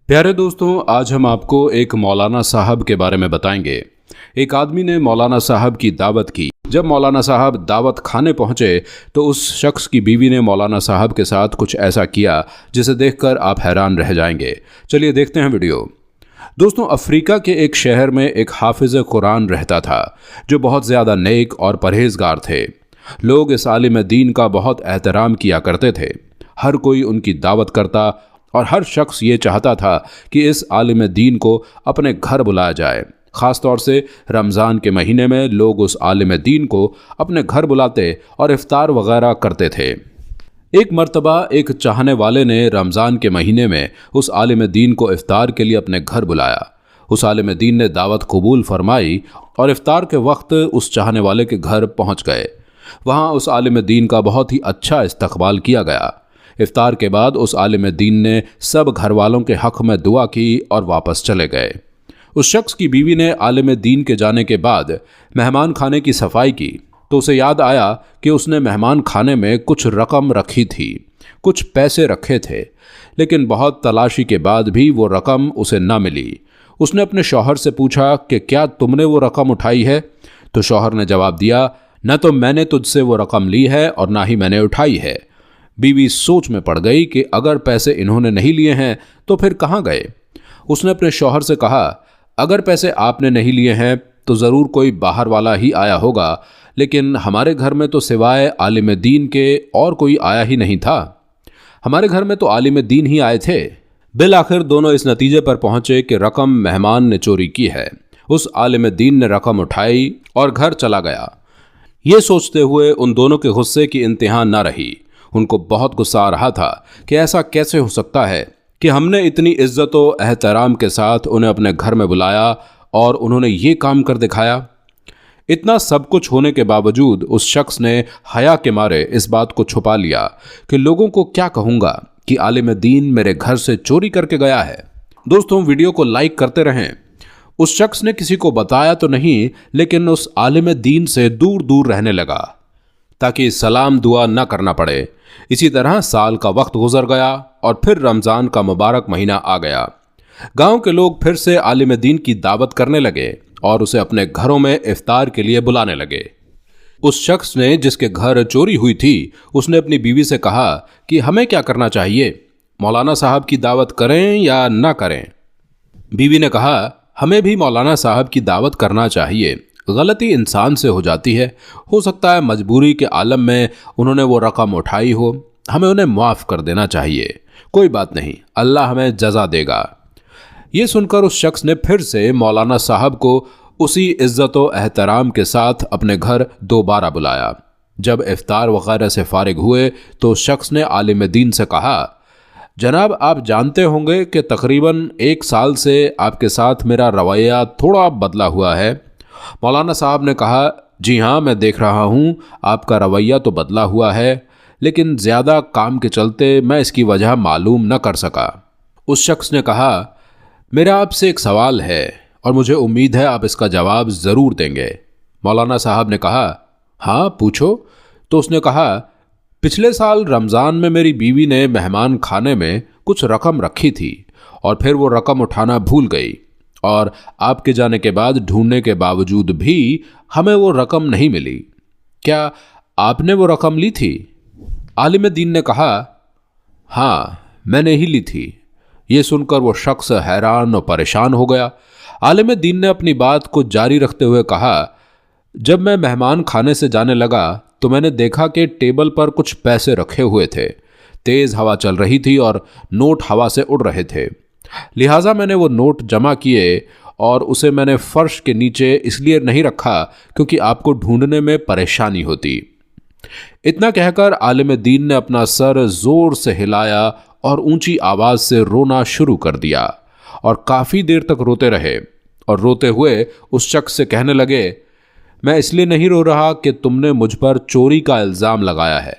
प्यारे दोस्तों, आज हम आपको एक मौलाना साहब के बारे में बताएंगे। एक आदमी ने मौलाना साहब की दावत की। जब मौलाना साहब दावत खाने पहुंचे तो उस शख्स की बीवी ने मौलाना साहब के साथ कुछ ऐसा किया जिसे देखकर आप हैरान रह जाएंगे। चलिए देखते हैं वीडियो। दोस्तों, अफ्रीका के एक शहर में एक हाफिज कुरान रहता था जो बहुत ज़्यादा नेक और परहेजगार थे। लोग इस आलिम दीन का बहुत एहतराम किया करते थे। हर कोई उनकी दावत करता और हर शख्स ये चाहता था कि इस आलिम दीन को अपने घर बुलाया जाए। ख़ास तौर से रमज़ान के महीने में लोग उस आलिम दीन को अपने घर बुलाते और इफ्तार वगैरह करते थे। एक मर्तबा एक चाहने वाले ने रमज़ान के महीने में उस आलिम दीन को इफ्तार के लिए अपने घर बुलाया। उस आलिम दीन ने दावत कबूल फरमाई और इफ्तार के वक्त उस चाहने वाले के घर पहुंच गए। वहां उस आलिम दीन का बहुत ही अच्छा इस्तकबाल किया गया। इफ्तार के बाद उस आलिम दीन ने सब घर वालों के हक़ में दुआ की और वापस चले गए। उस शख्स की बीवी ने आलिम दीन के जाने के बाद मेहमान खाने की सफाई की तो उसे याद आया कि उसने मेहमान खाने में कुछ रकम रखी थी, कुछ पैसे रखे थे, लेकिन बहुत तलाशी के बाद भी वो रकम उसे न मिली। उसने अपने शौहर से पूछा कि क्या तुमने वो रकम उठाई है? तो शौहर ने जवाब दिया, न तो मैंने तुझसे वो रकम ली है और ना ही मैंने उठाई है। बीवी सोच में पड़ गई कि अगर पैसे इन्होंने नहीं लिए हैं तो फिर कहाँ गए। उसने अपने शौहर से कहा, अगर पैसे आपने नहीं लिए हैं तो ज़रूर कोई बाहर वाला ही आया होगा, लेकिन हमारे घर में तो सिवाय आलिम दीन के और कोई आया ही नहीं था। हमारे घर में तो आलिम दीन ही आए थे। बिल आखिर दोनों इस नतीजे पर पहुंचे कि रकम मेहमान ने चोरी की है। उस आलिम दीन ने रकम उठाई और घर चला गया। ये सोचते हुए उन दोनों के गुस्से की इंतहा न रही। उनको बहुत गुस्सा आ रहा था कि ऐसा कैसे हो सकता है कि हमने इतनी इज्जत और एहतराम के साथ उन्हें अपने घर में बुलाया और उन्होंने ये काम कर दिखाया। इतना सब कुछ होने के बावजूद उस शख्स ने हया के मारे इस बात को छुपा लिया कि लोगों को क्या कहूँगा कि आलिम दीन मेरे घर से चोरी करके गया है। दोस्तों, वीडियो को लाइक करते रहें। उस शख्स ने किसी को बताया तो नहीं, लेकिन उस आलिम दीन से दूर दूर रहने लगा ताकि सलाम दुआ न करना पड़े। इसी तरह साल का वक्त गुजर गया और फिर रमज़ान का मुबारक महीना आ गया। गांव के लोग फिर से आलिम दीन की दावत करने लगे और उसे अपने घरों में इफ्तार के लिए बुलाने लगे। उस शख्स ने जिसके घर चोरी हुई थी उसने अपनी बीवी से कहा कि हमें क्या करना चाहिए, मौलाना साहब की दावत करें या ना करें। बीवी ने कहा, हमें भी मौलाना साहब की दावत करना चाहिए। गलती इंसान से हो जाती है। हो सकता है मजबूरी के आलम में उन्होंने वो रकम उठाई हो। हमें उन्हें माफ़ कर देना चाहिए। कोई बात नहीं, अल्लाह हमें जज़ा देगा। ये सुनकर उस शख्स ने फिर से मौलाना साहब को उसी इज्जत व एहतराम के साथ अपने घर दोबारा बुलाया। जब इफ्तार वगैरह से फारिग हुए तो उस शख्स ने आलिम दीन से कहा, जनाब, आप जानते होंगे कि तकरीबन 1 साल से आपके साथ मेरा रवैया थोड़ा बदला हुआ है। मौलाना साहब ने कहा, जी हाँ, मैं देख रहा हूँ आपका रवैया तो बदला हुआ है, लेकिन ज़्यादा काम के चलते मैं इसकी वजह मालूम न कर सका। उस शख्स ने कहा, मेरा आपसे एक सवाल है और मुझे उम्मीद है आप इसका जवाब ज़रूर देंगे। मौलाना साहब ने कहा, हाँ पूछो। तो उसने कहा, पिछले साल रमज़ान में मेरी बीवी ने मेहमान खाने में कुछ रकम रखी थी और फिर वो रकम उठाना भूल गई और आपके जाने के बाद ढूंढने के बावजूद भी हमें वो रकम नहीं मिली। क्या आपने वो रकम ली थी? आलिम दीन ने कहा, हाँ, मैंने ही ली थी। ये सुनकर वो शख्स हैरान और परेशान हो गया। आलिम दीन ने अपनी बात को जारी रखते हुए कहा, जब मैं मेहमान खाने से जाने लगा तो मैंने देखा कि टेबल पर कुछ पैसे रखे हुए थे। तेज़ हवा चल रही थी और नोट हवा से उड़ रहे थे। लिहाजा मैंने वो नोट जमा किए और उसे मैंने फर्श के नीचे इसलिए नहीं रखा क्योंकि आपको ढूंढने में परेशानी होती। इतना कहकर आलिम दीन ने अपना सर जोर से हिलाया और ऊंची आवाज से रोना शुरू कर दिया और काफ़ी देर तक रोते रहे और रोते हुए उस शख्स से कहने लगे, मैं इसलिए नहीं रो रहा कि तुमने मुझ पर चोरी का इल्ज़ाम लगाया है,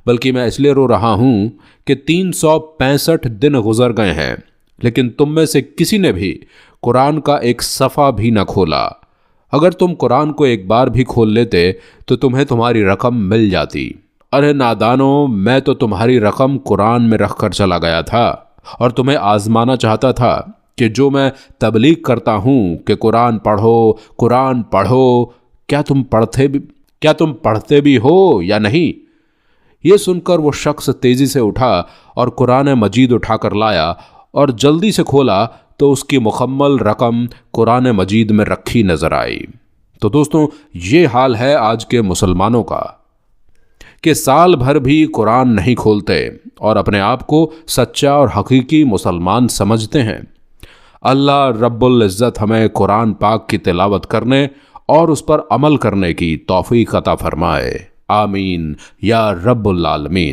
बल्कि मैं इसलिए रो रहा हूँ कि 365 दिन गुजर गए हैं, लेकिन तुम में से किसी ने भी कुरान का एक सफ़ा भी न खोला। अगर तुम कुरान को एक बार भी खोल लेते तो तुम्हें तुम्हारी रकम मिल जाती। अरे नादानो, मैं तो तुम्हारी रकम कुरान में रख कर चला गया था और तुम्हें आजमाना चाहता था कि जो मैं तबलीग करता हूँ कि कुरान पढ़ो, क्या तुम पढ़ते भी हो या नहीं। ये सुनकर वो शख्स तेजी से उठा और कुरान मजीद उठाकर लाया और जल्दी से खोला तो उसकी मुकम्मल रकम कुरान मजीद में रखी नजर आई। तो दोस्तों, ये हाल है आज के मुसलमानों का कि साल भर भी कुरान नहीं खोलते और अपने आप को सच्चा और हकीकी मुसलमान समझते हैं। अल्लाह रब्बुल इज़्ज़त हमें कुरान पाक की तिलावत करने और उस पर अमल करने की तौफीक अता फरमाए। आमीन या रब्बुल आलमीन।